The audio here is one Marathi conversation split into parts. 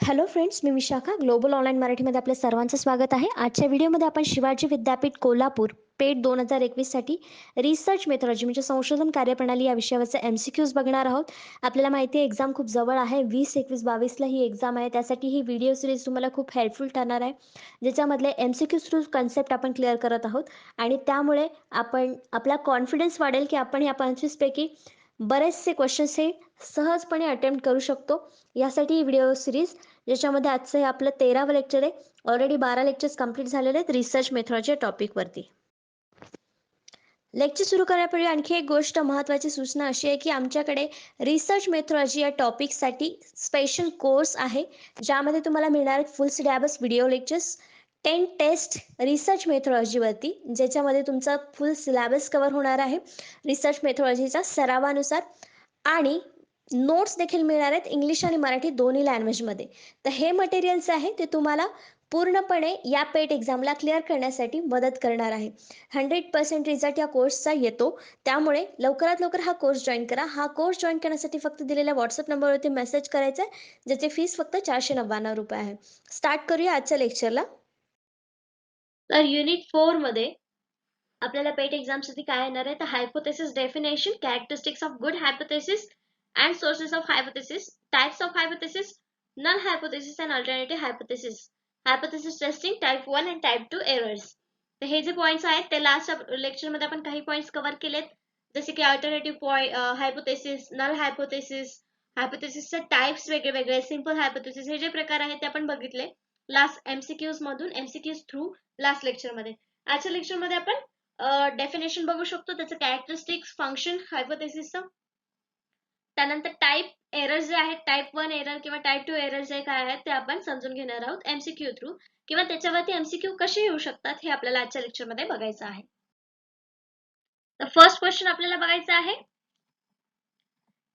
हॅलो फ्रेंड्स, मी विशाखा. ग्लोबल ऑनलाईन मराठीमध्ये आपल्या सर्वांचं स्वागत आहे. आजच्या व्हिडिओमध्ये आपण शिवाजी विद्यापीठ कोल्हापूर पेट 2021साठी रिसर्च मेथॉलॉजी म्हणजे संशोधन कार्यप्रणाली या विषयावरचे MCQs बघणार आहोत. आपल्याला माहिती आहे एक्झाम खूप जवळ आहे. 20-21-22ला ही एक्झाम आहे. त्यासाठी ही व्हिडिओ सिरीज तुम्हाला खूप हेल्पफुल ठरणार आहे, ज्याच्यामधले MCQ थ्रू कन्सेप्ट आपण क्लिअर करत आहोत. आणि त्यामुळे आपला कॉन्फिडन्स वाढेल की आपण या 25पैकी बरेचसे क्वेश्चन्स हे सहजपणे अटेम्प्ट करू शकतो. यासाठी ही व्हिडिओ सिरीज, ज्याच्यामध्ये आजचं हे आपलं 13वं लेक्चर आहे. ऑलरेडी 12 लेक्चर्स कंप्लीट झालेले आहेत रिसर्च मेथॉलॉजी या टॉपिकवरती. लेक्चर सुरू करण्यापूर्वी आणखी एक गोष्ट महत्त्वाची सूचना अशी आहे की आमच्याकडे रिसर्च मेथॉलॉजी या टॉपिकसाठी स्पेशल कोर्स आहे, ज्यामध्ये तुम्हाला मिळणार full syllabus video lectures, 10 test research मेथॉलॉजीवरती, ज्याच्यामध्ये तुमचा फुल सिलेबस कव्हर होणार आहे रिसर्च मेथॉलॉजीचा सरावानुसार. आणि नोट्स देखील मिळणार आहेत इंग्लिश आणि मराठी दोन्ही लँग्वेजमध्ये. तर हे मटेरियल्स आहे ते तुम्हाला पूर्णपणे या पेट एक्झामला क्लिअर करण्यासाठी मदत करणार आहे. 100% रिझल्ट या कोर्सचा येतो. त्यामुळे लवकरात लवकर हा कोर्स जॉईन करा. हा कोर्स जॉईन करण्यासाठी फक्त दिलेल्या व्हॉट्सअप नंबरवरती मेसेज करायचा आहे, ज्याची फीस फक्त 499 रुपये आहे. स्टार्ट करूया आजच्या लेक्चरला. तर युनिट 4 मध्ये आपल्याला पेट एक्झामसाठी काय येणार आहे, तर hypothesis definition, characteristics of good hypothesis and sources of hypothesis, types of hypothesis, null hypothesis and alternative hypothesis, hypothesis testing, type 1 and type 2 errors. तर हे जे पॉइंट्स आहेत ते लास्ट लेक्चर मध्ये आपण काही पॉइंट्स कव्हर केलेत, जसे की अल्टरनेटिव्ह हायपोथेसिस, नल हायपोथेसिस, हायपोथेसिसचे टाइप्स वेगळे वेगळे, सिंपल हायपोथेसिस, हे जे प्रकार आहेत ते आपण बघितले लास्ट MCQs मधून, MCQs थ्रू लास्ट लेक्चर मध्ये. आजच्या लेक्चर मध्ये आपण डेफिनेशन बघू शकतो, त्याचं कॅरेक्टरिस्टिक्स, फंक्शन हायपोथेसिसचं, त्यानंतर टाइप एरर जे आहेत, टाइप 1 एरर किंवा टाइप 2 एरर जे काय आहेत ते आपण समजून घेणार आहोत MCQ थ्रू, किंवा त्याच्यावरती MCQ कसे येऊ शकतात हे आपल्याला आजच्या लेक्चर मध्ये बघायचं आहे. तर फर्स्ट क्वेश्चन आपल्याला बघायचं आहे,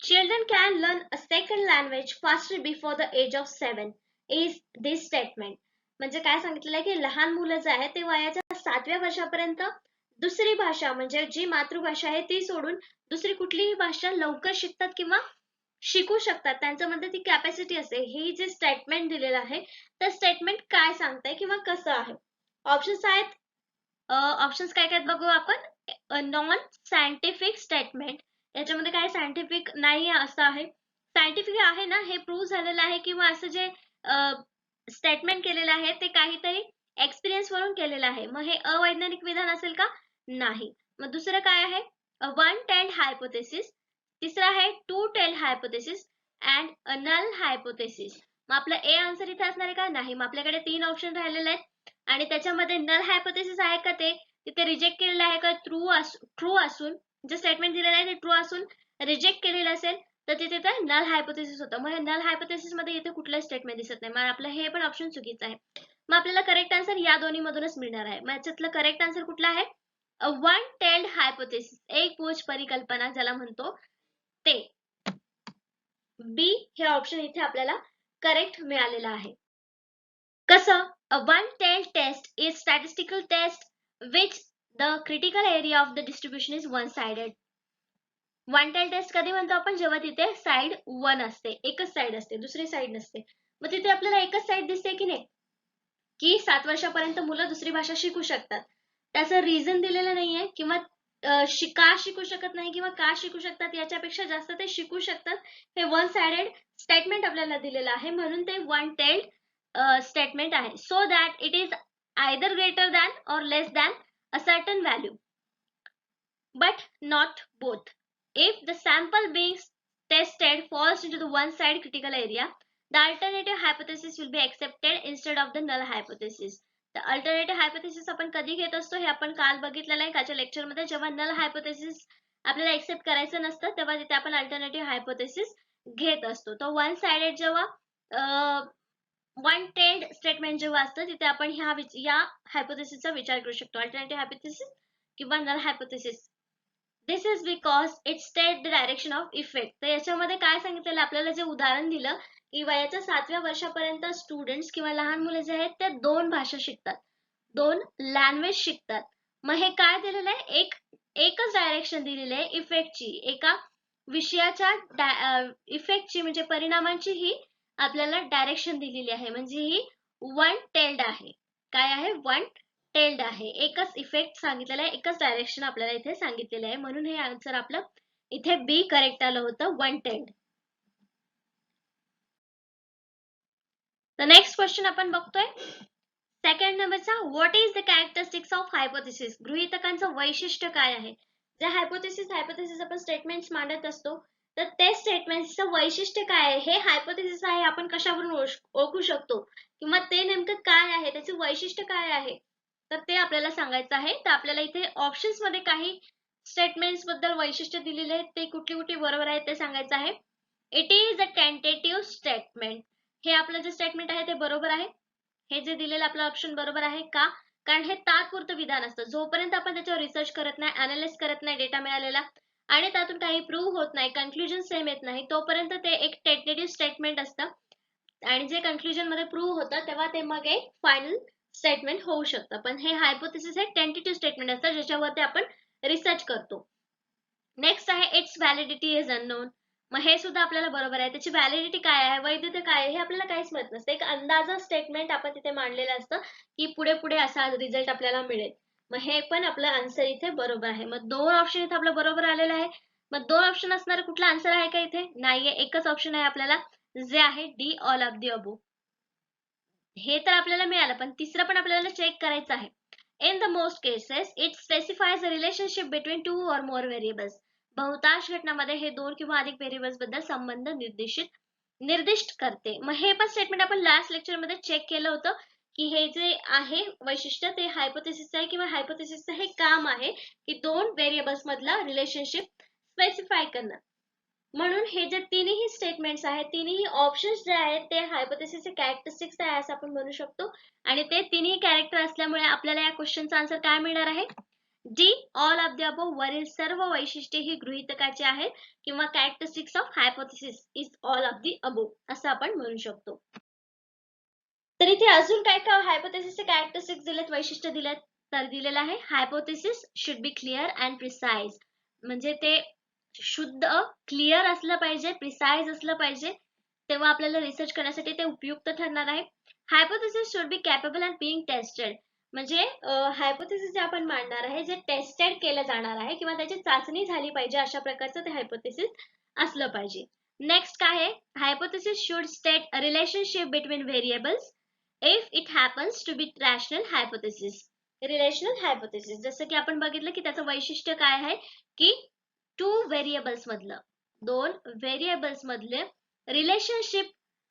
children can learn a second language faster before the age of 7 is this statement. म्हणजे काय सांगितलेलं आहे की लहान मुलं जे आहेत ते वयाच्या 7व्या वर्षापर्यंत दुसरी भाषा म्हणजे जी मातृभाषा आहे ती सोडून दुसरी कुठलीही भाषा लवकर शिकतात किंवा शिकू शकतात, त्यांच्यामध्ये ती कॅपॅसिटी असते. ही जे स्टेटमेंट दिलेलं आहे तर स्टेटमेंट काय सांगताय किंवा कसं आहे. ऑप्शन्स आहेत, ऑप्शन्स काय काय बघू आपण. नॉन सायंटिफिक स्टेटमेंट, याच्यामध्ये काय सायंटिफिक नाही असं आहे. सायंटिफिक आहे ना, हे प्रूव्ह झालेलं आहे, किंवा असं जे स्टेटमेंट केलेलं आहे ते काहीतरी एक्सपिरियन्स वरून केलेलं आहे. मग हे अवैज्ञानिक विधान असेल का? नाही. मग दुसरं काय आहे, वन टेल्ड हायपोथेसिस, तिसरा आहे two tailed hypothesis and null hypothesis. मग आपलं ए आन्सर इथे असणार आहे का? नाही. मग आपल्याकडे 3 ऑप्शन राहिलेले आहेत आणि त्याच्यामध्ये नल हायपोथेसिस आहे का ते तिथे रिजेक्ट केलेलं आहे का? ट्रू असून जे स्टेटमेंट दिलेलं आहे ते ट्रू असून रिजेक्ट केलेलं असेल तर तिथे नल हायपोथेसिस होतं. मग हे नल हायपोथेसिस मध्ये इथे कुठलंही स्टेटमेंट दिसत नाही. मग आपलं हे पण ऑप्शन चुकीचं आहे. मग आपल्याला करेक्ट आन्सर या दोन्ही मधूनच मिळणार आहे. मग याच्यातलं करेक्ट आन्सर कुठला आहे? वन टेल्ड हायपोथेसिस, एक पूछ परिकल्पना ज्याला म्हणतो ते. बी हे ऑप्शन इथे आपल्याला करेक्ट मिळालेलं आहे. कसं? A one-tailed test is statistical test which the critical area of the distribution is one-sided. One tail test कधी म्हणतो आपण? जेव्हा तिथे साइड 1 असते, एकच साइड असते, दुसरी साइड नसते. मग तिथे आपल्याला एकच साइड दिसते की नाही, की 7 वर्षापर्यंत मुलं दुसरी भाषा शिकू शकतात. त्याचं रिझन दिलेलं नाहीये, किंवा का शिकू शकत नाही किंवा का शिकू शकतात याच्यापेक्षा जास्त ते शिकू शकतात, हे वन साइडेड स्टेटमेंट आपल्याला दिलेलं आहे, म्हणून ते वन टेल्ड स्टेटमेंट आहे. So that it is either greater than और less than a certain value but not both. If the sample being tested falls into the one side critical area, the alternative hypothesis will be accepted instead of the null hypothesis. The alternative hypothesis आपण कधी घेत असतो हे आपण काल बघितलेलं आहे कालच्या लेक्चर मध्ये. जेव्हा null hypothesis आपल्याला एक्सेप्ट करायचं नसतं तेव्हा तिथे आपण alternative hypothesis घेत असतो. तो वन साइडेड जेव्हा वन टेल्ड स्टेटमेंट जेव्हा असतं तिथे आपण या हायपोथेसिसचा विचार करू शकतो, अल्टरनेटिव्ह हायपोथेसिस किंवा null hypothesis. This is because it state the direction of effect. तर याच्यामध्ये काय सांगितलेलं, आपल्याला जे उदाहरण दिलं की वयाच्या 7व्या वर्षापर्यंत स्टुडंट्स किंवा लहान मुले जे आहेत ते 2 भाषा शिकतात, 2 लँग्वेज शिकतात. मग हे काय दिलेलं आहे, एकच डायरेक्शन दिलेली आहे इफेक्टची, एका विषयाच्या इफेक्टची म्हणजे परिणामांची ही आपल्याला डायरेक्शन दिलेली आहे, म्हणजे ही वन टेल्ड आहे. काय आहे? वन टेल्ड आहे. एकच इफेक्ट सांगितलेला आहे, एकच डायरेक्शन आपल्याला इथे सांगितलेलं आहे, म्हणून हे आन्सर आपलं इथे बी करेक्ट आलं होतं, वन टेल्ड. तर नेक्स्ट क्वेश्चन आपण बघतोय सेकंड नंबरचा, what is the characteristics of hypothesis? गृहीतकांचं वैशिष्ट्य काय आहे? जे हायपोथेसिस आपण स्टेटमेंट्स मांडत असतो, तर ते स्टेटमेंट्सचं वैशिष्ट्य काय आहे, हे हायपोथेसिस आहे आपण कशावरून ओळखू शकतो, किंवा ते नेमकं काय आहे, त्याचे वैशिष्ट्य काय आहे, तर ते आपल्याला सांगायचं आहे. तर आपल्याला इथे ऑप्शन्स मध्ये काही स्टेटमेंट्स बद्दल वैशिष्ट्य दिलेले आहेत, ते कुठली कुठली बरोबर आहेत ते सांगायचं आहे. It is a tentative statement, हे आपलं जे स्टेटमेंट आहे ते बरोबर आहे. हे जे दिलेलं आपलं ऑप्शन बरोबर आहे का? कारण हे तात्पुरतं विधान असतं, जोपर्यंत आपण त्याच्यावर रिसर्च करत नाही, अनालिसिस करत नाही डेटा मिळालेला आणि त्यातून काही प्रूव्ह होत नाही, कन्क्लुजन सेम येत नाही, तोपर्यंत ते एक टेंटेटिव्ह स्टेटमेंट असतं. आणि जे कन्क्लुजन मध्ये प्रूव्ह होतं तेव्हा ते मग एक फायनल स्टेटमेंट होऊ शकतं. पण हे हायपोथेसिस हे टेंटेटिव्ह स्टेटमेंट असतं, ज्याच्यावरती आपण रिसर्च करतो. नेक्स्ट आहे इट्स व्हॅलिडिटी इज अननोन. मग हे सुद्धा आपल्याला बरोबर आहे. त्याची व्हॅलिडिटी काय आहे, वैधता काय आहे, हे आपल्याला काहीच माहित नसतं. एक अंदाजा स्टेटमेंट आपण तिथे मांडलेलं असतं की पुढे पुढे असा रिझल्ट आपल्याला मिळेल. मग हे पण आपलं आन्सर इथे बरोबर आहे. मग दोन ऑप्शन इथे आपलं बरोबर आलेलं आहे. मग दोन ऑप्शन असणार कुठला आन्सर आहे का इथे? नाहीये, एकच ऑप्शन आहे आपल्याला, जे आहे डी ऑल ऑफ दी अबो. हे तर आपल्याला मिळालं, पण तिसरं पण आपल्याला चेक करायचं आहे. In the most cases it specifies a relationship between two or more variables. बहुतांश घटनांमध्ये हे दोन किंवा अधिक व्हेरिएबल्स बद्दल संबंध निर्दिष्ट करते. मग हे पण स्टेटमेंट आपण लास्ट लेक्चर मध्ये चेक केलं होतं की हे जे आहे वैशिष्ट्य ते हायपोथेसिस आहे, किंवा हायपोथेसिसचं हे काम आहे की दोन व्हेरिएबल्स मधला रिलेशनशिप स्पेसिफाय करणं. म्हणून हे जे तिन्ही स्टेटमेंट्स आहेत, तिन्ही ऑप्शन्स जे आहेत ते हायपोथेसिसचे कॅरेक्टरिस्टिक्स आहे असं आपण म्हणू शकतो. आणि ते तिन्ही कॅरेक्टर असल्यामुळे आपल्याला या क्वेश्चनचा आन्सर काय मिळणार आहे? D all of the above. वरील सर्व वैशिष्ट्ये ही गृहीतकाची आहेत, किंवा characteristics of hypothesis is all of the above असं आपण म्हणू शकतो. तर इथे अजून काय काय हायपोथेसिसचे कॅरेक्टरिस्टिक्स दिलेत, वैशिष्ट्य दिलेत, तर दिलेलं आहे hypothesis should B clear and precise. म्हणजे ते शुद्ध क्लिअर असलं पाहिजे, प्रिसाइज असलं पाहिजे, तेव्हा आपल्याला रिसर्च करण्यासाठी ते उपयुक्त ठरणार आहे. Hypothesis should B capable and being tested. म्हणजे हायपोथेसिस जे आपण मांडणार आहे, जे टेस्टेड केलं जाणार आहे, किंवा त्याची चाचणी झाली पाहिजे, अशा प्रकारचं ते हायपोथेसिस असलं पाहिजे. नेक्स्ट काय आहे? Hypothesis should state a relationship between variables if it happens to be rational hypothesis. Relational hypothesis, जसं की आपण बघितलं की त्याचं वैशिष्ट्य काय आहे की टू व्हेरिएबल्स मधलं, दोन व्हेरिएबल्स मधले रिलेशनशिप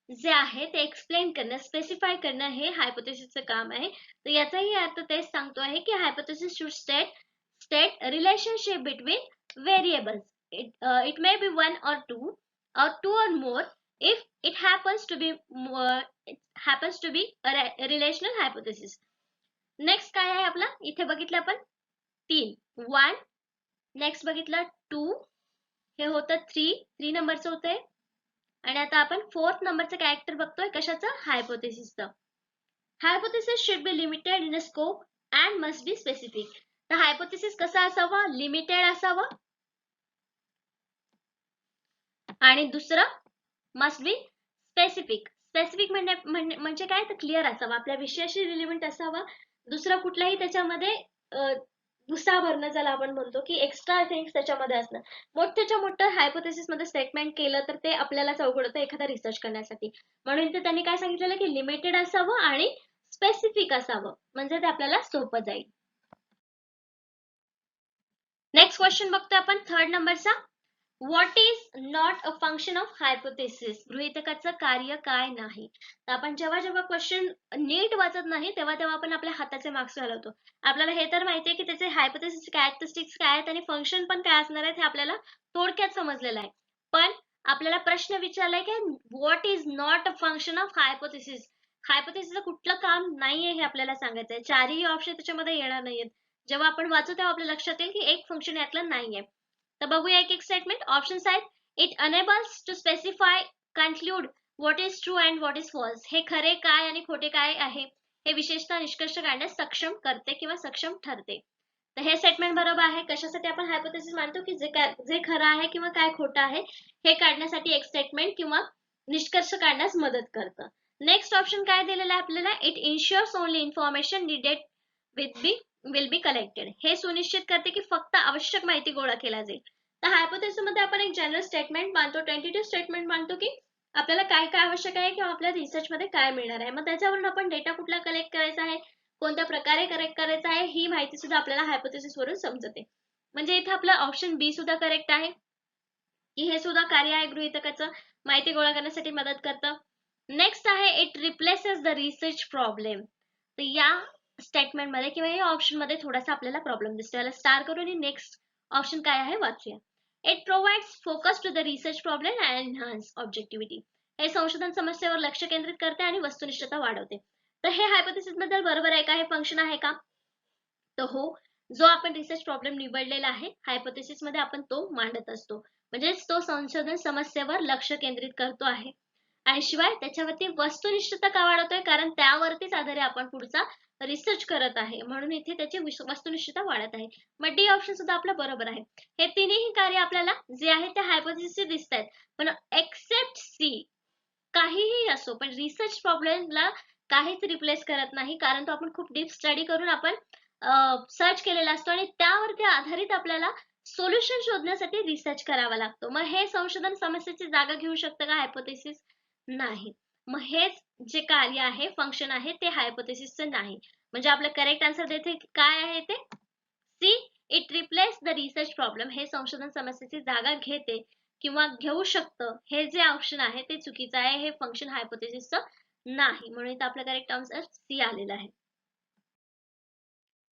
जे आहे ते एक्सप्लेन करणं, स्पेसिफाय करणं, हे हायपोथेसिसचं काम आहे. तर याचाही अर्थ तेच सांगतो आहे की hypothesis should state relationship between variables. It may be one और टू और मोर if it happens to be a relational hypothesis. Next काय आहे आपला? इथे बघितलं आपण 3, 1, नेक्स्ट बघितलं 2, हे होतं 3 नंबरचं होतंय. आणि आता आपण 4th नंबरचं कॅरेक्टर बघतोय, कशाचं? हायपोथेसिसचं. Hypothesis should be limited in scope and must be specific. तर हायपोथेसिस कसा असावा? लिमिटेड असावा, आणि दुसरं मस्ट बी स्पेसिफिक. स्पेसिफिक म्हणजे काय? तर क्लिअर असावा, आपल्या विषयाशी रिलेव्हंट असावा. दुसरं कुठलाही त्याच्यामध्ये भुसा भरणं ज्याला आपण म्हणतो की एक्स्ट्रा थिंग्स त्याच्यामध्ये असणं. मोठ्याच्या मोठं हायपोथेसिस मध्ये स्टेटमेंट केलं तर ते आपल्याला अवघड होतं एखादा रिसर्च करण्यासाठी. म्हणून इथे त्यांनी काय सांगितलेलं की लिमिटेड असावं आणि स्पेसिफिक असावं, म्हणजे ते आपल्याला सोपं जाईल. नेक्स्ट क्वेश्चन बघतोय आपण 3rd नंबरचा. What is not a function of hypothesis? गृहीतकाचं कार्य काय नाही? तर आपण जेव्हा जेव्हा क्वेश्चन नीट वाचत नाही तेव्हा तेव्हा आपण आपल्या हाताचे मार्क्स घालवतो. आपल्याला हे तर माहितीये की त्याचे हायपोथेसिस कॅरेक्टरिस्टिक्स काय आहेत आणि फंक्शन पण काय असणार आहेत हे आपल्याला थोडक्यात समजलेलं आहे. पण आपल्याला प्रश्न विचारलाय की what is not a function of hypothesis? हायपोथेसिसचं कुठलं काम नाहीये हे आपल्याला सांगायचंय. चारही ऑप्शन त्याच्यामध्ये येणार नाहीयेत. जेव्हा आपण वाचू तेव्हा आपल्या लक्षात येईल की एक फंक्शन यातलं नाहीये. तर बघूया एक एक स्टेटमेंट. ऑप्शन्स आहेत. It enables to specify, conclude what is true and what is false. हे खरे काय आणि खोटे काय आहे हे विशेषतः निष्कर्ष काढण्यास सक्षम करते किंवा सक्षम ठरते. तर हे स्टेटमेंट बरोबर आहे. कशासाठी आपण हायपोथेसिस मानतो की जे खरं आहे किंवा काय खोटं आहे हे काढण्यासाठी एक स्टेटमेंट किंवा निष्कर्ष काढण्यास मदत करतं. नेक्स्ट ऑप्शन काय दिलेलं आहे आपल्याला, it इन्शुअर्स only information needed will be collected. हे सुनिश्चित करते की फक्त आवश्यक माहिती गोळा केला जाईल. तर हायपोथेसिस मध्ये आपण एक जनरल स्टेटमेंट मानतो, टेंटेटिव्ह स्टेटमेंट मानतो की आपल्याला काय काय आवश्यक आहे किंवा आपल्या रिसर्च मध्ये काय मिळणार आहे. मग त्याच्यावरून आपण डेटा कुठला कलेक्ट करायचा आहे, कोणत्या प्रकारे कलेक्ट करायचा आहे, ही माहिती सुद्धा आपल्याला हायपोथेसिस वरून समजते. म्हणजे इथे आपला ऑप्शन बी सुद्धा करेक्ट आहे की हे सुद्धा कार्य आहे गृहीतकाचं, माहिती गोळा करण्यासाठी मदत करतं. नेक्स्ट आहे it replaces the research problem. तर या स्टेटमेंट मध्ये किंवा या ऑप्शन मध्ये थोडासा आपल्याला प्रॉब्लेम दिसतो, याला स्टार करून नेक्स्ट ऑप्शन काय आहे वाचूया. It provides focus to the research problem and enhance objectivity. हे संशोधन समस्येवर लक्ष केंद्रित करते आणि वस्तुनिष्ठता वाढवते. तर हे हायपोथेसिस बद्दल बरोबर आहे का, हे फंक्शन आहे का, तर हो, जो आपण रिसर्च प्रॉब्लेम निवडलेला आहे हायपोथेसिस मध्ये आपण तो मांडत असतो, म्हणजे तो संशोधन समस्येवर लक्ष केंद्रित करतो आहे. आणि शिवाय त्याच्यावरती वस्तुनिष्ठता का वाढवतोय, कारण त्यावरतीच आधारे आपण पुढचा रिसर्च करत आहे, म्हणून इथे त्याची वस्तुनिष्ठता वाढत आहे. मग डी ऑप्शन सुद्धा आपलं बरोबर आहे. हे तिन्ही कार्य आपल्याला जे आहे ते हायपोथेसिस दिसत आहेत, पण एक्सेप्ट सी, काहीही असो पण रिसर्च प्रॉब्लेमला काहीच रिप्लेस करत नाही, कारण तो आपण खूप डीप स्टडी करून आपण सर्च केलेला असतो आणि त्यावरती आधारित आपल्याला सोल्युशन शोधण्यासाठी रिसर्च करावा लागतो. मग हे संशोधन समस्येची जागा घेऊ शकतं का हायपोथेसिस, नाही. मग हेच जे कार्य आहे, फंक्शन आहे, ते हायपोथेसिसचं नाही. म्हणजे आपलं करेक्ट आन्सर देते काय आहे ते C, it replace the research problem. हे संशोधन समस्येची जागा घेते किंवा घेऊ शकतं, हे जे ऑप्शन आहे ते चुकीचं आहे, हे फंक्शन हायपोथेसिसचं नाही, म्हणून इथं आपलं करेक्ट आन्सर सी आलेलं आहे.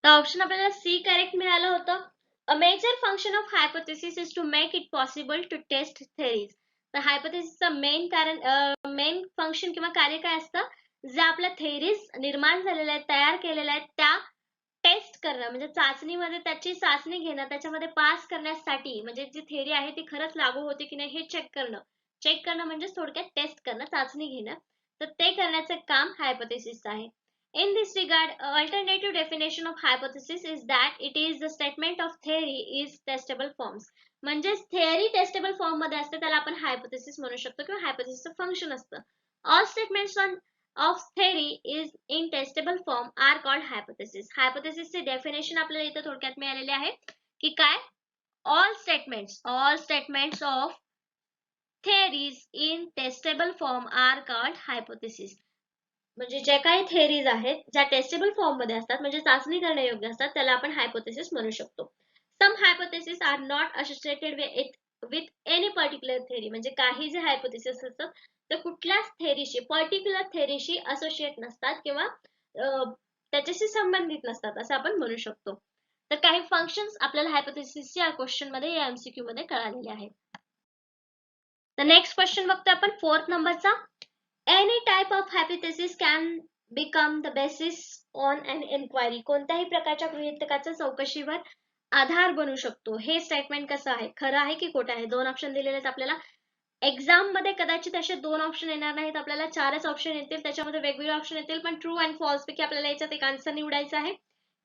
तर ऑप्शन आपल्याला सी करेक्ट मिळालं होतं. A major function of hypothesis is to make it possible to test theories. तर हायपोथेसिसचं मेन फंक्शन किंवा कार्य काय असतं, जे आपल्या थेरीज निर्माण झालेल्या आहेत, तयार केलेल्या आहेत, त्या टेस्ट करणं, म्हणजे चाचणीमध्ये त्याची चाचणी घेणं, त्याच्यामध्ये पास करण्यासाठी, म्हणजे जी थेरी आहे ती खरंच लागू होते की नाही हे चेक करणं म्हणजे थोडक्यात टेस्ट करणं, चाचणी घेणं. तर ते करण्याचं काम हायपोथेसिस आहे. In this regard, alternative definition of hypothesis is that it is the statement of theory is testable forms. म्हणजे theory testable form मध्ये असते, त्याला आपण hypothesis म्हणू शकतो किंवा hypothesis फंक्शन असतं. All statements of theory is in testable form are called hypothesis. Hypothesis चे definition आपल्याला इथं थोडक्यात मिळालेले आहे की काय, all statements of theories in testable form are called hypothesis. म्हणजे ज्या काही थेअरीज आहेत, ज्या टेस्टेबल फॉर्म मध्ये असतात, म्हणजे चाचणी करण्यायोग्य असतात, त्याला आपण हायपोथेसिस म्हणू शकतो. Some hypothesis are not associated with any particular theory. म्हणजे काही जे हायपोथेसिस असतात ते कुठल्याच थेअरीशी, पर्टिक्युलर थेअरीशी असोसिएट नसतात किंवा त्याच्याशी संबंधित नसतात, असं आपण म्हणू शकतो. तर काही फंक्शन्स आपल्याला हायपोथेसिसच्या क्वेश्चन मध्ये या एमसीक्यू मध्ये कळालेले आहेत. तर नेक्स्ट क्वेश्चन बघतो आपण 4th नंबरचा. Any type of hypothesis can become the basis on an inquiry. कोणत्याही प्रकारच्या गृहीतकाचा चौकशीवर आधार बनू शकतो. हे स्टेटमेंट कसं आहे, खरं आहे की खोटं आहे. दोन ऑप्शन दिलेले आहेत आपल्याला. एक्झाम मध्ये कदाचित असे दोन ऑप्शन येणार नाहीत, आपल्याला चारच ऑप्शन येतील, त्याच्यामध्ये वेगवेगळे ऑप्शन येतील, पण ट्रू अँड फॉल्स पैकी आपल्याला याच्यात एक आन्सर निवडायचा आहे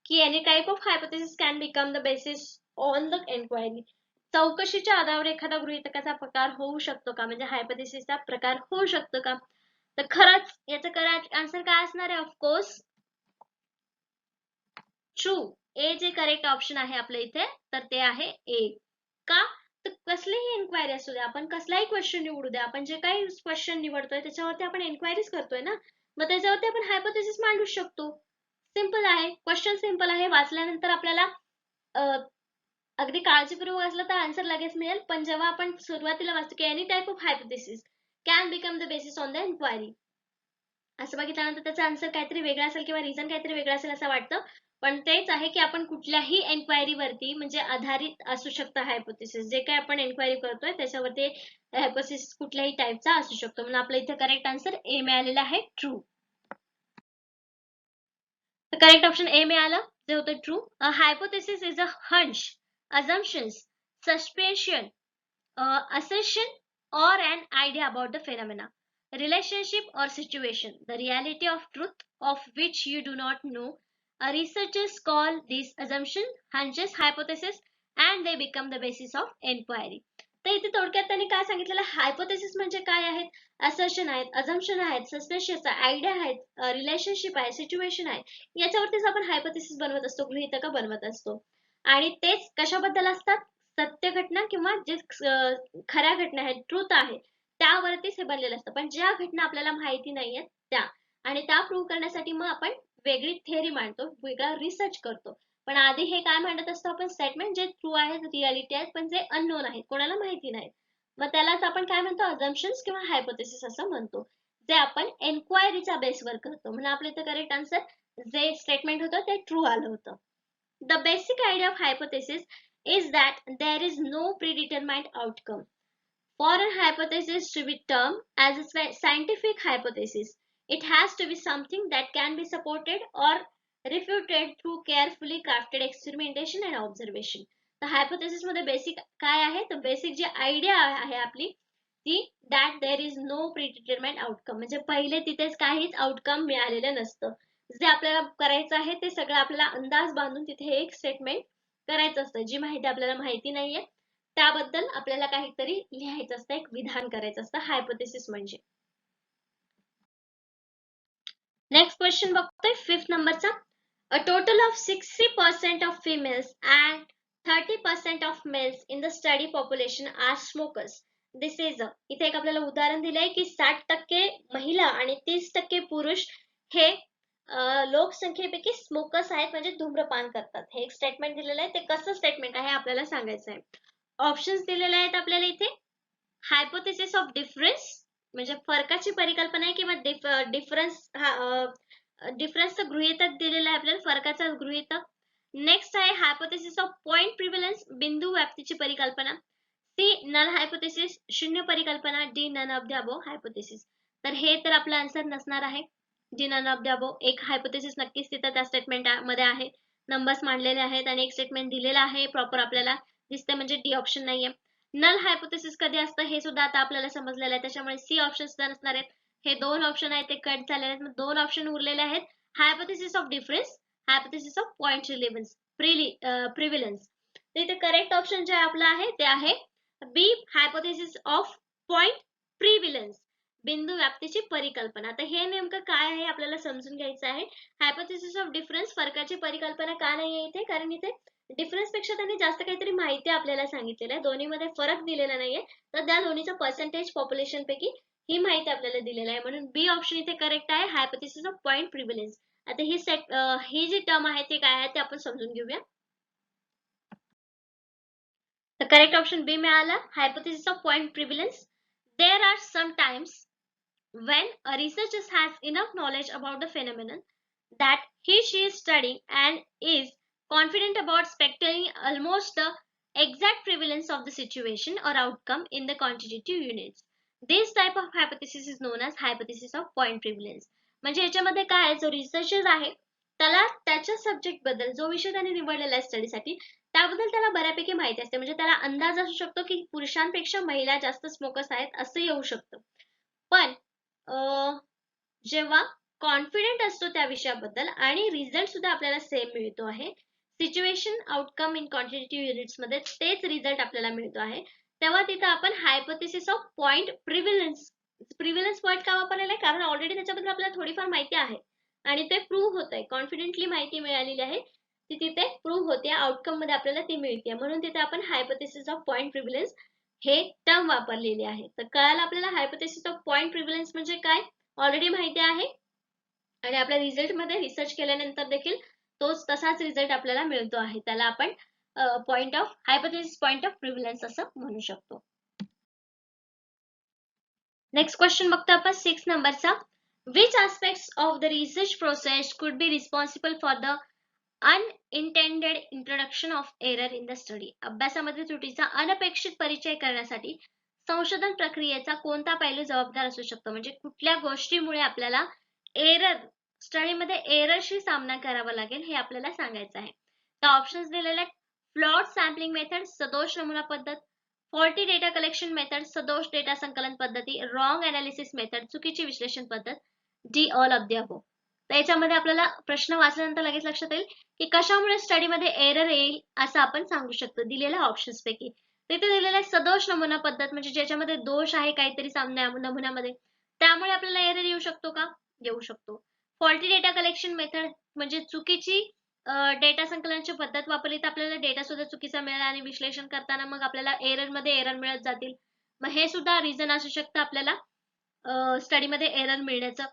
की any type of hypothesis can become the basis on the enquiry. चौकशीच्या आधारावर एखादा गृहीतकाचा प्रकार होऊ शकतो का, म्हणजे हायपोथेसिसचा प्रकार होऊ शकतो का. तर खरंच याचं करेक्ट आन्सर काय असणार आहे, ऑफकोर्स ट्रू. ए जे करेक्ट ऑप्शन आहे आपल्या इथे, तर ते आहे ए. का, तर कसलीही एन्क्वायरी असू द्या, आपण कसलाही क्वेश्चन निवडू द्या, आपण जे काही क्वेश्चन निवडतोय त्याच्यावरती आपण एन्क्वायरीज करतोय ना, मग त्याच्यावरती आपण हायपोथेसिस मांडू शकतो. सिंपल आहे, क्वेश्चन सिंपल आहे, वाचल्यानंतर आपल्याला अगदी काळजीपूर्वक वाचलं तर आन्सर लगेच मिळेल, पण जेव्हा आपण सुरुवातीला वाचतो की any type of hypothesis can become the basis on the enquiry, असं बघितल्यानंतर त्याचा आन्सर काहीतरी वेगळा असेल किंवा रिझन काहीतरी वेगळं असेल असं वाटतं, पण तेच आहे की आपण कुठल्याही एन्क्वायरी वरती म्हणजे आधारित असू शकतं हायपोथेसिस. जे काही आपण एन्क्वायरी करतोय त्याच्यावरती हायपोथेसिस कुठल्याही टाईपचा असू शकतो, म्हणून आपल्या इथे करेक्ट आन्सर ए मिळालेला आहे, ट्रू. तर करेक्ट ऑप्शन ए मिळालं, जे होतं true. A hypothesis is a hunch, assumptions, suspicion, assertion or an idea about the phenomena, relationship or situation, the reality of truth of which you do not know. Researchers call these assumptions hunches, hypothesis, and they become the basis of inquiry. तर इथे थोडक्यात त्यांनी काय सांगितलेलं, हायपोथेसिस म्हणजे काय आहेत, असर्शन आहेत, अझम्पशन आहेत, सस्पेन्शन आयडिया आहेत, रिलेशनशिप आहे, सिच्युएशन आहे, याच्यावरतीच आपण हायपोथेसिस बनवत असतो, गृहीतक बनवत असतो. आणि तेच कशाबद्दल असतात, सत्य घटना किंवा जे खऱ्या घटना आहेत, ट्रूथ आहे, त्यावरतीच हे बनलेलं असतं. पण ज्या घटना आपल्याला माहिती नाहीयेत त्या, आणि त्या प्रूव्ह करण्यासाठी मग आपण वेगळी थेअरी मांडतो, वेगळा रिसर्च करतो. पण आधी हे काय मांडत असतो आपण, स्टेटमेंट जे ट्रू आहेत, रियालिटी आहेत, पण जे अननोन आहेत, कोणाला माहिती नाही. मग त्यालाच आपण काय म्हणतो, अझम्पशन्स किंवा हायपोथेसिस असं म्हणतो, जे आपण एन्क्वायरीच्या बेसवर करतो. म्हणून आपल्या इथे करेक्ट आन्सर जे स्टेटमेंट होतं ते ट्रू आलं होतं. The basic idea of hypothesis is that there is no predetermined outcome. For a hypothesis to be termed as a scientific hypothesis, it has to be something that can be supported or refuted through carefully crafted experimentation and observation. तर हायपोथेसिस मध्ये बेसिक काय आहे, तर बेसिक जी आयडिया आहे आपली ती, that there is no predetermined outcome, म्हणजे पहिले तिथेच काहीच आउटकम मिळालेलं नसतं. जे आपल्याला करायचं आहे ते सगळं आपल्याला अंदाज बांधून तिथे एक स्टेटमेंट करायचं असतं. जी माहिती आपल्याला माहिती नाहीये त्याबद्दल आपल्याला काहीतरी लिहायचं असतं, एक विधान करायचं असतं हायपोथेसिस म्हणजे. नेक्स्ट क्वेश्चन बघतोय 5th नंबरचा. A total of 60% of females and 30% of males in the study population are smokers. This is a, इथे एक आपल्याला उदाहरण दिलंय की 60% महिला आणि 30% पुरुष हे लोकसंख्येपैकी स्मोकर्स आहेत, म्हणजे धूम्रपान करतात. हे एक स्टेटमेंट दिलेलं आहे, ते कसं स्टेटमेंट आहे आपल्याला सांगायचं आहे. ऑप्शन्स दिलेले आहेत आपल्याला इथे. हायपोथेसिस ऑफ डिफरन्स म्हणजे फरकाची परिकल्पना आहे किंवा डिफरन्स डिफरन्सचं गृहीतक दिलेलं आहे आपल्याला, फरकाचं गृहीतक. नेक्स्ट आहे हायपोथेसिस ऑफ पॉइंट प्रिव्हलन्स, बिंदू व्याप्तीची परिकल्पना. सी नल हायपोथेसिस, शून्य परिकल्पना. D none of the above hypothesis. तर हे तर आपला आन्सर नसणार आहे. D none of the above. एक हायपोथेसिस नक्कीच तिथं त्या स्टेटमेंट मध्ये आहे, नंबर्स मांडलेले आहेत आणि एक स्टेटमेंट दिलेला आहे प्रॉपर आपल्याला दिसते, म्हणजे डी ऑप्शन नाहीये. नल हायपोथेसिस कधी असतं हे सुद्धा आता आपल्याला समजलेलं आहे, त्याच्यामुळे सी ऑप्शन सुद्धा नसणार आहेत. हे दोन ऑप्शन आहेत ते कट झालेले आहेत, मग दोन ऑप्शन उरलेले आहेत. Hypothesis of difference, hypothesis of point prevalence. इथे करेक्ट ऑप्शन जे आपलं आहे ते आहे B, hypothesis of point prevalence, बिंदू व्याप्तीची परिकल्पना. आता हे नेमकं काय आहे आपल्याला समजून घ्यायचं आहे. हायपोथेसिस ऑफ डिफरन्स, फरकाची परिकल्पना का नाहीये इथे, कारण इथे डिफरन्स पेक्षा त्यांनी जास्त काहीतरी माहिती आपल्याला सांगितलेलं आहे, दोन्हीमध्ये फरक दिलेला नाहीये, तर त्या दोन्हीचं पर्सेंटेज पॉप्युलेशन पैकी ही माहिती आपल्याला दिलेली आहे, म्हणून बी ऑप्शन इथे करेक्ट आहे, हायपोथेसिस ऑफ पॉइंट प्रिव्हलन्स. आता ही जी टर्म आहे ते काय आहे ते आपण समजून घेऊया. तर करेक्ट ऑप्शन बी मिळाला, hypothesis of point prevalence. There are some times when a researcher has enough knowledge about the phenomenon that she is studying and is confident about speculating almost the exact prevalence of the situation or outcome in the quantitative units. This type of hypothesis is known as hypothesis of point prevalence. म्हणजे याच्यामध्ये काय आहे, जो रिसर्चर आहे त्याला त्याच्या सब्जेक्ट बद्दल, जो विषय त्याने निवडलेला आहे स्टडीसाठी, त्याबद्दल त्याला बऱ्यापैकी माहिती असते, म्हणजे त्याला अंदाज असू शकतो की पुरुषांपेक्षा महिला जास्त स्मोकर्स आहेत असं येऊ शकतं. पण जेव्हा कॉन्फिडेंट असतो त्या विषयाबद्दल आणि रिझल्ट सुद्धा आपल्याला सेम मिळतो आहे, situation outcome in quantitative units मध्ये तेच रिझल्ट आपल्याला मिळतो आहे, तेव्हा तिथं आपण हायपोथेसिस ऑफ पॉइंट प्रिव्हलन्स पॉइंट का वापरलेला आहे, कारण ऑलरेडी त्याच्याबद्दल आपल्याला थोडीफार माहिती आहे आणि ते प्रूव्ह होत आहे, कॉन्फिडेंटली माहिती मिळालेली आहे ती तिथे प्रूव्ह होते, आउटकम मध्ये आपल्याला ती मिळते, म्हणून तिथे आपण हायपोथेसिस ऑफ पॉइंट प्रिव्हलन्स हे टर्म वापरलेली आहे. तर कळालं आपल्याला हायपोथेसिस ऑफ पॉइंट प्रिव्हलन्स म्हणजे काय, ऑलरेडी माहिती आहे आणि आपल्या रिझल्ट मध्ये रिसर्च केल्यानंतर देखील तोच तसाच रिझल्ट आपल्याला मिळतो आहे, त्याला आपण point of hypothesis point of prevalence असं म्हणू शकतो. नेक्स्ट क्वेश्चन बघतो आपण 6 नंबरचा. Which aspects of the research process could be responsible for the unintended introduction of error in the study? अभ्यासामध्ये त्रुटीचा अनपेक्षित परिचय करण्यासाठी संशोधन प्रक्रियेचा कोणता पैलू जबाबदार असू शकतो, म्हणजे कुठल्या गोष्टीमुळे आपल्याला एरर स्टडीमध्ये एररशी सामना करावा लागेल हे आपल्याला सांगायचं आहे. तर ऑप्शन्स दिलेले आहेत. फ्लॉड सॅम्पलिंग मेथड, सदोष नमुना पद्धत. फॉल्टी डेटा कलेक्शन मेथड, सदोष डेटा संकलन पद्धती. रॉंग अनालिसिस मेथड, चुकीची विश्लेषण पद्धत. D all of the above. तर याच्यामध्ये आपल्याला प्रश्न वाचल्यानंतर लगेच लक्षात येईल की कशामुळे स्टडीमध्ये एरर येईल असं आपण सांगू शकतो दिलेल्या ऑप्शन्स पैकी. तिथे दिलेला आहे सदोष नमुना पद्धत, म्हणजे ज्याच्यामध्ये दोष आहे काहीतरी नमुन्यामध्ये, त्यामुळे आपल्याला एरर येऊ शकतो का? येऊ शकतो. फॉल्टी डेटा कलेक्शन मेथड म्हणजे चुकीची डेटा संकलनाची पद्धत वापरली तर आपल्याला डेटा सुद्धा चुकीचा मिळेल आणि विश्लेषण करताना मग आपल्याला मध्ये एरर मिळत जातील. मग हे सुद्धा रिझन असू शकतं आपल्याला स्टडीमध्ये एरर मिळण्याचं,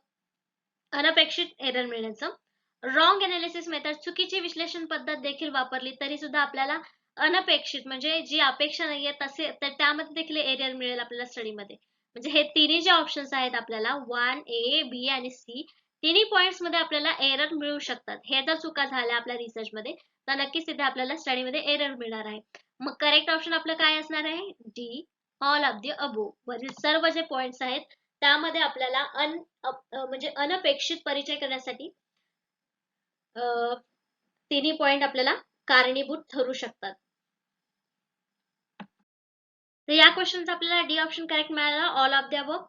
अनपेक्षित एरर मिळण्याचं. रॉंग एनालिसिस मेथड चुकीची विश्लेषण पद्धत देखील वापरली तरी सुद्धा आपल्याला अनपेक्षित म्हणजे जी अपेक्षा नाहीये तसे तर त्यामध्ये देखील एरर मिळेल आपल्याला स्टडीमध्ये. म्हणजे हे तिन्ही जे ऑप्शन्स आहेत आपल्याला 1A, B आणि C तिन्ही पॉइंट्स मध्ये आपल्याला एरर मिळू शकतात. हे जर चुका झाल्या आपल्या रिसर्च मध्ये तर नक्कीच तिथे आपल्याला स्टडीमध्ये एरर मिळणार आहे. मग करेक्ट ऑप्शन आपलं काय असणार आहे? D, all of the above. वरील सर्व जे पॉइंट्स आहेत त्यामध्ये आपल्याला म्हणजे अनपेक्षित परिचय करण्यासाठी तिन्ही पॉइंट आपल्याला कारणीभूत ठरू शकतात. तर या क्वेश्चनचा आपल्याला डी ऑप्शन करेक्ट मिळाला, all of the above.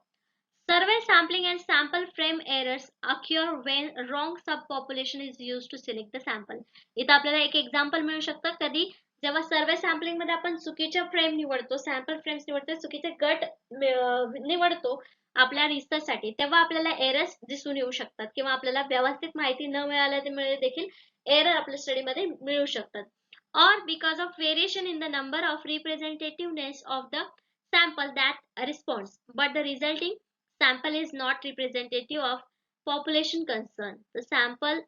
Survey sampling and sample frame errors occur when wrong subpopulation is used to select the sample. इथं आपल्याला एक एक्झाम्पल मिळू शकतं कधी जेव्हा सर्वे सॅम्पलिंग मध्ये आपण चुकीच्या फ्रेम निवडतो, सॅम्पल फ्रेम्स निवडतो, चुकीचे गट निवडतो आपल्या रिसर्च साठी, तेव्हा आपल्याला एरर्स दिसून येऊ शकतात किंवा आपल्याला व्यवस्थित माहिती न मिळाल्यामुळे देखील एरर आपल्या स्टडी मध्ये मिळू शकतात. Or because of variation in the number of representativeness of the sample that responds, but the resulting sample is not representative of population concern. The sample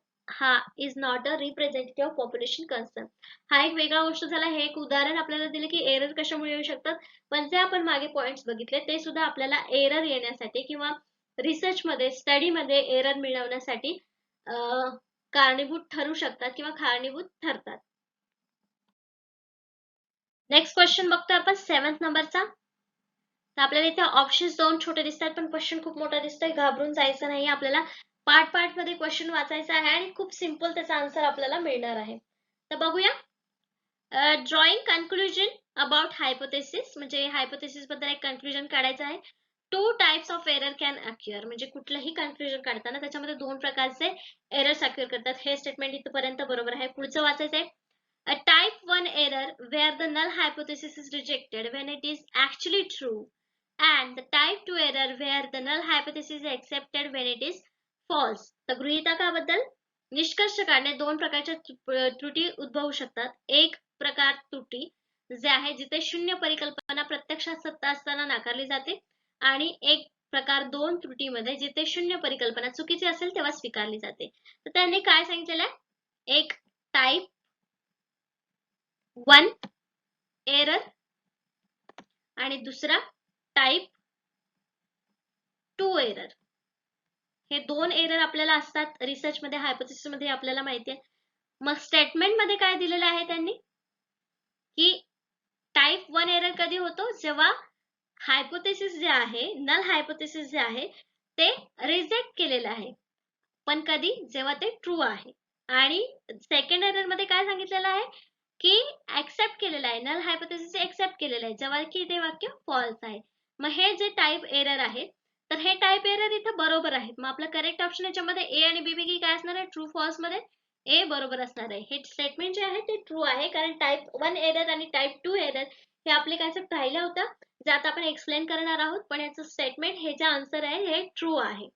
is not a representative of population concern. हा एक वेगळा गोष्ट झाला. हे एक उदाहरण आपल्याला दिले की एरर कशामुळे येऊ शकतात, पण जे आपण मागे पॉइंट्स बघितले ते सुद्धा आपल्याला एरर येण्यासाठी किंवा रिसर्च मध्ये स्टडी मध्ये एरर मिळवण्यासाठी कारणीभूत ठरू शकतात किंवा कारणीभूत ठरतात. नेक्स्ट क्वेश्चन बघतोय आपण 7th नंबरचा. तर आपल्याला इथे ऑप्शन्स दोन छोटे दिसतात पण क्वेश्चन खूप मोठा दिसतोय, घाबरून जायचं नाही. आपल्याला पार्ट मध्ये क्वेश्चन वाचायचा आहे आणि खूप सिंपल त्याचा आन्सर आपल्याला मिळणार आहे. तर बघूया. ड्रॉइंग कन्क्लुजन अबाउट हायपोथेसिस, म्हणजे हायपोथेसिस बद्दल एक कन्क्लुजन काढायचं आहे. 2 टाइप्स ऑफ एरर कॅन अक्युअर, म्हणजे कुठलंही कन्क्लुजन काढताना त्याच्यामध्ये 2 प्रकारचे एरर्स अक्युअर करतात. हे स्टेटमेंट इथपर्यंत बरोबर आहे. पुढचं वाचायचं आहे. A type 1 error where the null hypothesis is rejected when it is actually true, and the type 2 error where the null hypothesis is accepted when it is false. तर गृहीतकाबद्दल निष्कर्ष काढणे 2 प्रकारच्या त्रुटी उद्भवू शकतात. एक प्रकार त्रुटी जे आहे जिथे शून्य परिकल्पना प्रत्यक्षात सत्य असताना नाकारली जाते, आणि एक प्रकार 2 त्रुटीमध्ये जिथे शून्य परिकल्पना चुकीची असेल तेव्हा स्वीकारली जाते. तर त्यांनी काय सांगितलेलं आहे? एक टाइप 1 एरर आणि दुसरा टाइप 2 एरर. हे 2 एरर आपल्याला असतात रिसर्च मध्ये, हायपोथेसिस मध्ये आपल्याला माहिती आहे. मग स्टेटमेंट मध्ये काय दिलेलं आहे त्यांनी की टाइप 1 एरर कधी होतो? जेव्हा हायपोथेसिस जे आहे, नल हायपोथेसिस जे आहे ते रिजेक्ट केलेलं आहे. पण कधी? जेव्हा ते ट्रू आहे. आणि सेकंड एरर मध्ये काय सांगितलेलं आहे की ऍक्सेप्ट केलेलं आहे, नल हायपोथेसिस ऍक्सेप्ट केलेलं आहे, जेव्हा की ते वाक्य फॉल्स आहे. मग हे जे टाइप एरर आहे तर हे टाइप एरर इथे बरोबर आहे. मग आपलं करेक्ट ऑप्शन याच्यामध्ये ए आणि बी पैकी काय असणार आहे? ट्रू फॉल्स मध्ये ए बरोबर असणार आहे. हे स्टेटमेंट जे आहे ते ट्रू आहे कारण टाइप 1 एरर आणि टाइप 2 एरर हे आपले कन्सेप्ट राहिला होता जे आता आपण एक्सप्लेन करणार आहोत, पण याचं स्टेटमेंट हे जे आन्सर आहे हे ट्रू आहे.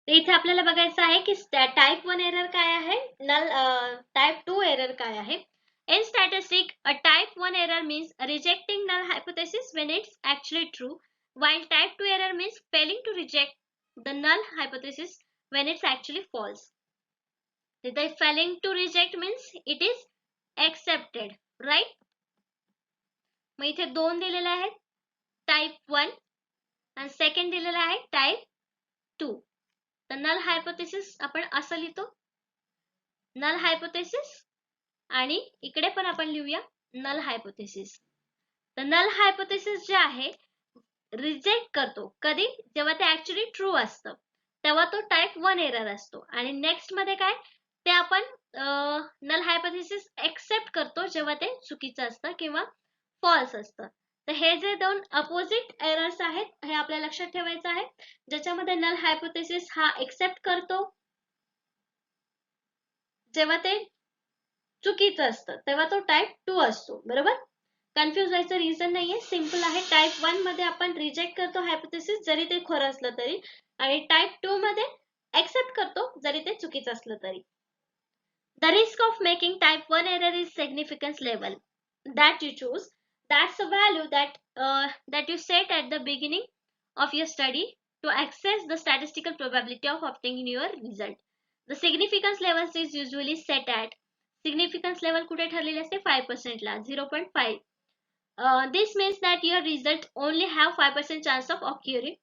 इथे आपल्याला बघायचं आहे की टाइप 1 एरर काय आहे, नल टाइप 2 एरर काय आहे. In statistic, a type 1 error means rejecting null hypothesis when it's actually true, while type 2 error means failing to reject the null hypothesis when it's actually false. The failing to reject means it is accepted, right? मग इथे 2 दिलेले आहेत, टाइप 1 आणि सेकंड दिलेला आहे टाइप 2. तर नल हायपोथेसिस आपण असं लिहितो, नल हायपोथेसिस, आणि इकडे पण आपण लिहूया नल हायपोथेसिस. तर नल हायपोथेसिस जे आहे रिजेक्ट करतो कधी? जेव्हा ते ऍक्च्युअली ट्रू असतं तेव्हा तो टाइप 1 एरर असतो. आणि नेक्स्ट मध्ये काय ते आपण नल हायपोथेसिस एक्सेप्ट करतो जेव्हा ते चुकीचं असतं किंवा फॉल्स असतं. तर हे जे 2 अपोजिट एरर्स आहेत हे आपल्याला लक्षात ठेवायचं आहे. ज्याच्यामध्ये नल हायपोथेसिस हा एक्सेप्ट करतो जेव्हा ते चुकीचं असतं तेव्हा तो टाईप 2 असतो. बरोबर? कन्फ्युज व्हायचं रिझन नाहीये, सिंपल आहे. टाईप 1 मध्ये आपण रिजेक्ट करतो हायपोथेसिस जरी ते खरं असलं तरी, आणि टाईप 2 मध्ये एक्सेप्ट करतो जरी ते चुकीचं असलं तरी. The risk of making type 1 error is significance level that you choose. That's a value that you set at the beginning of your study to access the statistical probability of obtaining your result. The significance level is usually set at significance level कुठे ठरलेले असते 5% ला 0.5. This means that your result only have 5% chance of occurring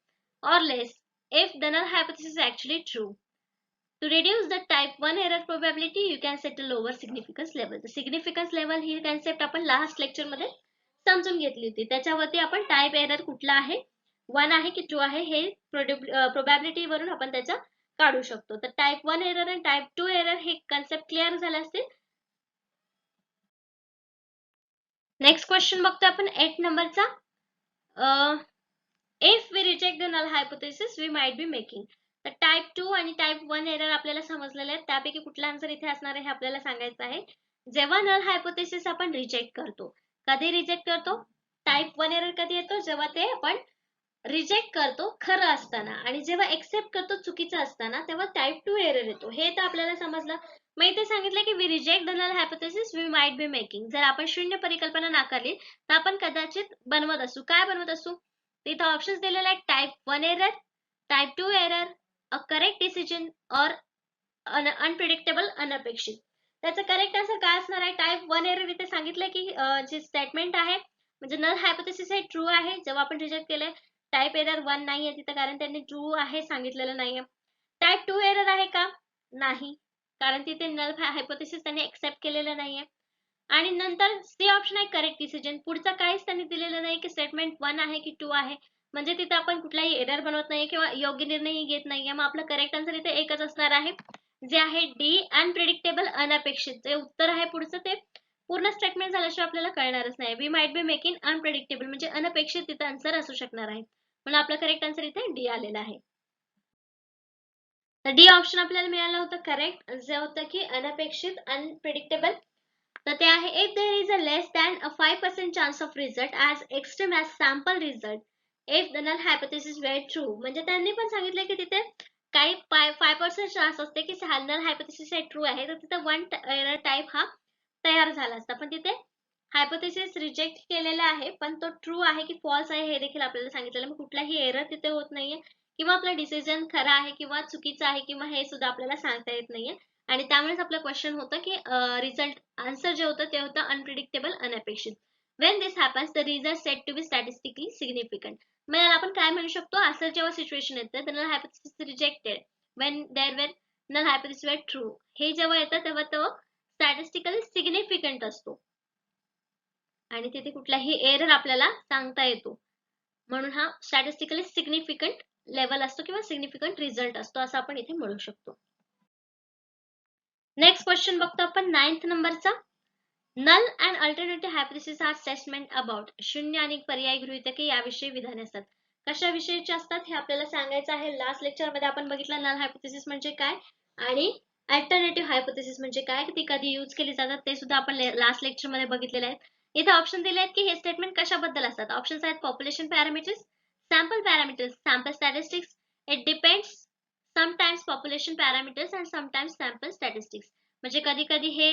or less if the null hypothesis is actually true. To reduce the type 1 error probability, you can set a lower significance level. The significance level he concept आपण लास्ट लेक्चर मध्ये समजून घेतली होती. त्याच्यावरती आपण टाइप एरर कुठला आहे, 1 आहे की 2 आहे हे प्रोबॅबिलिटी वरून आपण त्याचा काढू शकतो. तर टाइप 1 एरर आणि टाइप 2 एरर हे कन्सेप्ट क्लिअर झाले असतील. नेक्स्ट क्वेश्चन बघतो आपण 8 नंबरचा. If we reject the null hypothesis we might be making. तर टाइप 2 आणि टाइप 1 एरर आपल्याला समजलेले आहेत. त्यापैकी कुठला आन्सर इथे असणार आहे हे आपल्याला सांगायचं आहे. जेव्हा नल हायपोथेसिस आपण रिजेक्ट करतो, कधी रिजेक्ट करतो? टाइप 1 एरर कधी येतो? जेव्हा ते आपण रिजेक्ट करतो खरं असताना, आणि जेव्हा एक्सेप्ट करतो चुकीचं असताना तेव्हा टाइप 2 एरर येतो. हे तर आपल्याला समजलं. मग इथे सांगितलं की we reject the null hypothesis we might be making. जर आपण शून्य परिकल्पना नाकारली तर आपण कदाचित बनवत असू. काय बनवत असू? तिथे ऑप्शन्स दिलेले आहेत. Type 1 error, type 2 error, a correct decision और अनप्रिडिक्टेबल अनअपेक्षित. त्याचं करेक्ट आन्सर काय असणार आहे? टाइप 1 एरर इथे सांगितलं की जे स्टेटमेंट आहे म्हणजे नल हायपोथेसिस हे ट्रू आहे जेव्हा आपण रिजेक्ट केलंय. टाइप एरर 1 नाहीये तिथं कारण त्यांनी ट्रू आहे सांगितलेलं नाहीये. टाइप 2 एरर आहे का? नाही, कारण तिथे नल हायपोथेसिस त्यांनी एक्सेप्ट केलेलं नाहीये. आणि नंतर सी ऑप्शन आहे करेक्ट डिसिजन. पुढचं काहीच त्यांनी दिलेलं नाही की स्टेटमेंट 1 आहे की 2 आहे, म्हणजे तिथे आपण कुठलाही एरर बनवत नाही किंवा योग्य निर्णय घेत नाहीये. मग आपलं करेक्ट आन्सर इथे एकच असणार आहे, जे आहे डी, अनप्रिडिक्टेबल अनअपेक्षित. जे उत्तर आहे पुढचं ते पूर्ण स्टेटमेंट झाल्याशिवाय आपल्याला कळणारच नाही. We might be making unpredictable म्हणजे अनअपेक्षित तिथे आन्सर असू शकणार आहे. म्हणून आपलं करेक्ट आन्सर इथे डी आलेला आहे. तर डी ऑप्शन आपल्याला मिळालं होतं करेक्ट, जे होतं की अनअपेक्षित अनप्रिडिक्टेबल. तर ते आहे if there is a less than a 5% chance of result as extreme as sample result if the null hypothesis were true. म्हणजे त्यांनी पण सांगितलं की तिथे काही 5% चान्स असते की null hypothesis हे ट्रू आहे, तर तिथे 1 एरर टाइप हा तयार झाला असता. पण तिथे हायपोथेसिस रिजेक्ट केलेला आहे पण तो ट्रू आहे की फॉल्स आहे हे देखील आपल्याला सांगितलेलं. मग कुठलाही एरर तिथे होत नाहीये किंवा आपला डिसिजन खरा आहे किंवा चुकीचा आहे किंवा हे सुद्धा आपल्याला सांगता येत नाहीये. आणि त्यामुळेच आपलं क्वेश्चन होतं की रिझल्ट आन्सर जे होतं ते होतं अनप्रिडिक्टेबल अनअपेक्षित. When this happens the result set to be statistically significant. मग याला आपण काय म्हणू शकतो? असं जेव्हा सिच्युएशन येतं तर null hypothesis rejected when there were null hypothesis were true, हे जेव्हा येतं तेव्हा तो स्टॅटिस्टिकली सिग्निफिकंट असतो आणि तिथे कुठलाही एरर आपल्याला सांगता येतो. म्हणून हा स्टॅटिस्टिकली सिग्निफिकंट लेवल असतो किंवा सिग्निफिकंट रिझल्ट असतो असं आपण इथे म्हणू शकतो. नेक्स्ट क्वेश्चन बघतो आपण 9th नंबरचा. Null and alternative hypothesis are statement about. शून्य आणि पर्यायी गृहीतके याविषयी विधाने असतात. कशाविषयीचे असतात हे आपल्याला सांगायचं आहे. लास्ट लेक्चर मध्ये आपण बघितलं नल हायपोथेसिस म्हणजे काय आणि अल्टरनेटिव्ह हायपोथेसिस म्हणजे काय, ती कधी यूज केली जातात ते सुद्धा आपण लास्ट लेक्चर मध्ये बघितलेले आहेत. इथे ऑप्शन दिले आहेत की हे स्टेटमेंट कशाबद्दल असतात. ऑप्शन्स आहेत population parameters, sample parameters, sample statistics, it depends, sometimes population parameters and sometimes sample statistics. म्हणजे कधी कधी हे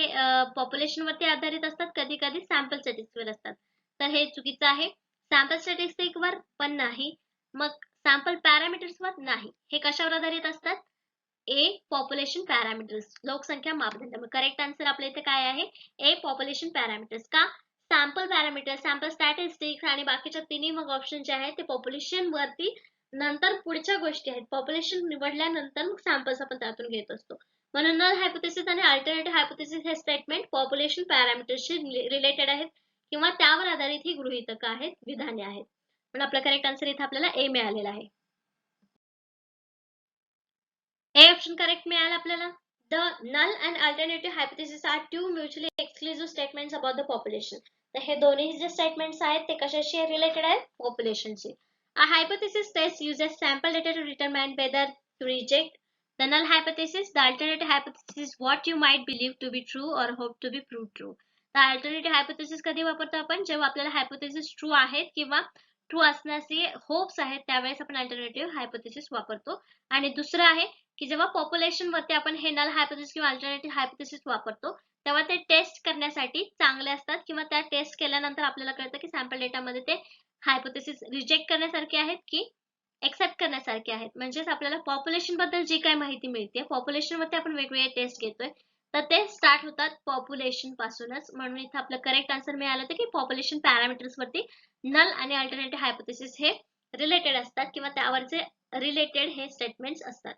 पॉप्युलेशन वरती आधारित असतात, कधी कधी सॅम्पल स्टॅटिस्टिक्स असतात. तर हे चुकीचं आहे. सॅम्पल स्टॅटिस्टिक वर पण नाही, मग सॅम्पल पॅरामीटर्स वर नाही. हे कशावर आधारित असतात? ए पॉप्युलेशन पॅरामीटर्स, लोकसंख्या मापदंड. मग करेक्ट आन्सर आपल्या इथे काय आहे? ए पॉप्युलेशन पॅरामीटर्स. का? सॅम्पल पॅरामीटर्स, सॅम्पल स्टॅटिस्टिक्स आणि बाकीच्या तिन्ही मग ऑप्शन जे आहेत ते पॉप्युलेशन वरती नंतर पुढच्या गोष्टी आहेत. पॉप्युलेशन निवडल्यानंतर मग सॅम्पल्स आपण त्यातून घेत असतो. म्हणून नल हायपोथेसिस आणि अल्टरनेटिव्ह हायपोथेसिस हे स्टेटमेंट पॉप्युलेशन पॅरामीटर्सशी रिलेटेड आहेत किंवा त्यावर आधारित ही गृहीतक आहेत, विधाने आहेत. पण आपला करेक्ट आन्सर इथे आपल्याला ए मिळालेला आहे. ए ऑप्शन करेक्ट मिळाला आपल्याला. The null and alternative hypothesis are two mutually exclusive statements about the population. तर हे दोन्ही जे स्टेटमेंट्स आहेत ते कशाशी रिलेटेड आहेत? पॉप्युलेशनशी. A hypothesis test uses sample data to determine whether to reject The null hypothesis, the alternative hypothesis is what you might believe to be true or hope to be proved true. The alternative hypothesis कधी वापरतो आपण? जेव्हा आपल्याला hypothesis true आहेत किंवा ट्रू असण्याचे होप्स आहेत त्यावेळेस आपण अल्टरनेटिव्ह हायपोथेसिस वापरतो. आणि दुसरं आहे की जेव्हा पॉप्युलेशन वरती आपण हे नल हायपोथेसिस किंवा अल्टरनेटिव्ह हायपोथेसिस वापरतो तेव्हा ते टेस्ट करण्यासाठी चांगले असतात किंवा त्या टेस्ट केल्यानंतर आपल्याला कळतं की सॅम्पल डेटामध्ये ते हायपोथेसिस रिजेक्ट करण्यासारखे आहेत की एक्सेप्ट करण्यासारखे आहेत. म्हणजेच आपल्याला पॉप्युलेशन बद्दल जी काही माहिती मिळते पॉप्युलेशन मध्ये आपण वेगवेगळे टेस्ट घेतोय तर ते स्टार्ट होतात पॉप्युलेशन पासूनच. म्हणून इथे आपलं करेक्ट आन्सर मिळालं होतं की पॉप्युलेशन पॅरामीटर्स वरती नल आणि अल्टरनेटिव्ह हायपोथेसिस हे रिलेटेड असतात किंवा त्यावरचे रिलेटेड हे स्टेटमेंट्स असतात.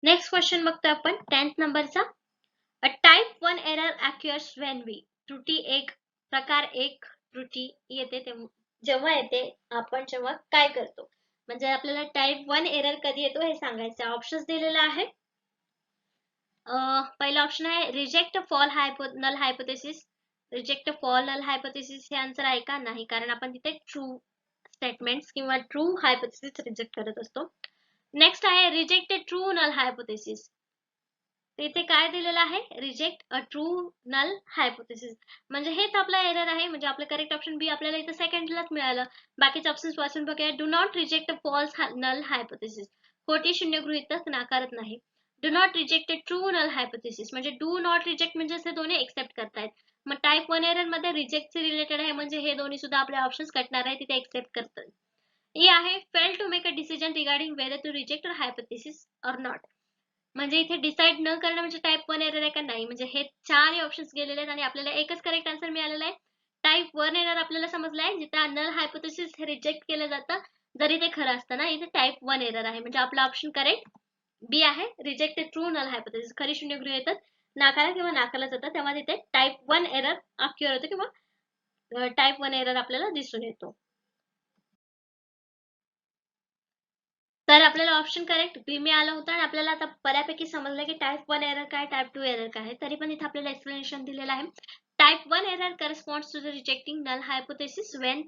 नेक्स्ट क्वेश्चन बघतो आपण 10th नंबरचा. A type 1 error occurs when we. त्रुटी एक प्रकार एक त्रुटी येते जेव्हा येते आपण जेव्हा काय करतो. म्हणजे आपल्याला टाइप 1 एरर कधी येतो हे सांगायचं. ऑप्शन्स दिलेले आहे. पहिला ऑप्शन आहे reject false null hypothesis. Reject false null hypothesis हे आन्सर आहे का? नाही, कारण आपण तिथे ट्रू स्टेटमेंट्स किंवा ट्रू हायपोथेसिस रिजेक्ट करत असतो. नेक्स्ट आहे रिजेक्ट ट्रू नल हायपोथेसिस. इथे काय दिलेलं आहे? Reject a true null hypothesis. म्हणजे हेच आपला एरर आहे. म्हणजे आपलं करेक्ट ऑप्शन बी आपल्याला इथे सेकंडलाच मिळालं. बाकीचे ऑप्शन्स वाचून बघूया. Do not reject false null hypothesis. खोटी शून्य गृहीतक नाकारत नाही. Do not reject true null hypothesis म्हणजे डू नॉट रिजेक्ट म्हणजे असे दोन्ही एक्सेप्ट करतायत. मग टाइप 1 एरर मध्ये रिजेक्ट चे रिलेटेड आहे म्हणजे हे दोन्ही सुद्धा आपले ऑप्शन्स कटणार आहे तिथे एक्सेप्ट करतात. हे आहे fail to make a decision regarding whether to reject a hypothesis or not. म्हणजे इथे डिसाइड न करणं म्हणजे टाइप 1 एरर आहे का? नाही. म्हणजे हे चारही ऑप्शन्स गेलेले आहेत आणि आपल्याला एकच करेक्ट आन्सर मिळालेला आहे. टाइप 1 एरर आपल्याला समजलाय जिथे नल हायपोथेसिस हे रिजेक्ट केलं जातं जरी ते खरं असतं ना. इथे टाइप 1 एरर आहे म्हणजे आपला ऑप्शन करेक्ट बी आहे. Reject true null hypothesis. खरी शून्य गृहीतक नाकारा किंवा नाकारलं जातं तेव्हा तिथे टाइप 1 एरर अक्युअर होतो किंवा टाइप 1 एरर आपल्याला दिसून येतो. तर आपल्याला ऑप्शन करेक्ट बी मिळालं होतं आणि आपल्याला आता बऱ्यापैकी समजलं की टाइप 1 एरर काय टाइप 2 एरर काय आहे. तरी पण इथे आपल्याला एक्सप्लेनेशन दिलेलं आहे. Type 1 error corresponds to the rejecting null hypothesis when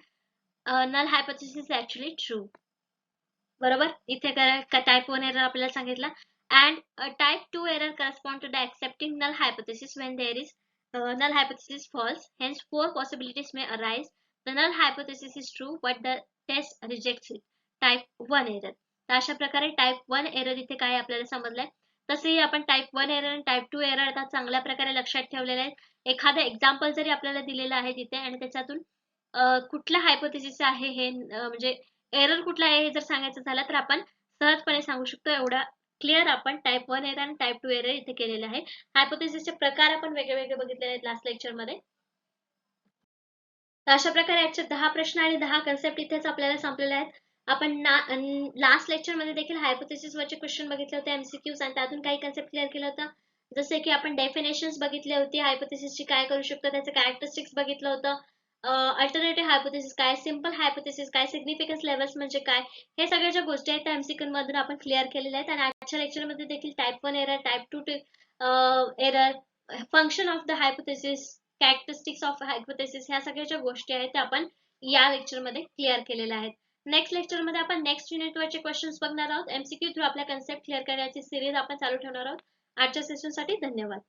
null hypothesis is actually true. बरोबर. इथे टाइप 1 एरर आपल्याला सांगितलं. And type 2 error correspond to the accepting null hypothesis when there is null hypothesis false. Hence, 4 possibilities may arise. The null hypothesis is true, but the test rejects it. Type 1 error. तर अशा प्रकारे टाइप 1 एरर इथे काय आपल्याला समजलंय. तसेही आपण टाइप 1 एरर आणि टाइप 2 एरर आता चांगल्या प्रकारे लक्षात ठेवलेले आहेत. एखादं एक्झाम्पल जरी आपल्याला दिलेलं आहे तिथे आणि त्याच्यातून कुठला हायपोथेसिस आहे हे म्हणजे एरर कुठला आहे हे जर सांगायचं झालं तर आपण सहजपणे सांगू शकतो. एवढा क्लिअर आपण टाइप 1 एरर आणि टाइप 2 एरर इथे केलेले आहे. हायपोथेसिसचे प्रकार आपण वेगळे बघितलेले आहेत लास्ट लेक्चर मध्ये. तर अशा प्रकारे आजचे 10 प्रश्न आणि 10 कन्सेप्ट इथेच आपल्याला संपलेले आहेत. आपण लास्ट लेक्चर मध्ये देखील हायपोथेसिस वरचे क्वेश्चन बघितले होते एमसीक्यूज आणि त्यातून काही कन्सेप्ट क्लिअर केलं होतं. जसे की आपण डेफिनेशन्स बघितली होती हायपोथेसिसची काय करू शकतो त्याचे कॅरेक्टरिस्टिक्स बघितलं होतं. अल्टरनेटिव्ह हायपोथेसिस काय, सिंपल हायपोथेसिस काय, सिग्निफिकन्स लेवल्स म्हणजे काय, हे सगळ्या ज्या गोष्टी आहेत त्या एमसीक्यू मधून आपण क्लिअर केलेल्या आहेत. आणि आजच्या लेक्चर मध्ये देखील type 1 error, type 2 error, function of the hypothesis, characteristics of hypothesis ह्या सगळ्या ज्या गोष्टी आहेत त्या आपण या लेक्चर मध्ये क्लिअर केलेल्या आहेत. नेक्स्ट लेक्चर मध्ये आपण नेक्स्ट युनिट वरचे क्वेश्चन्स बघणार आहोत. एमसीक्यू थ्रू आपल्या कन्सेप्ट क्लिअर करण्याची सिरीज आपण चालू ठेवणार आहोत. आजच्या सेशन साठी धन्यवाद.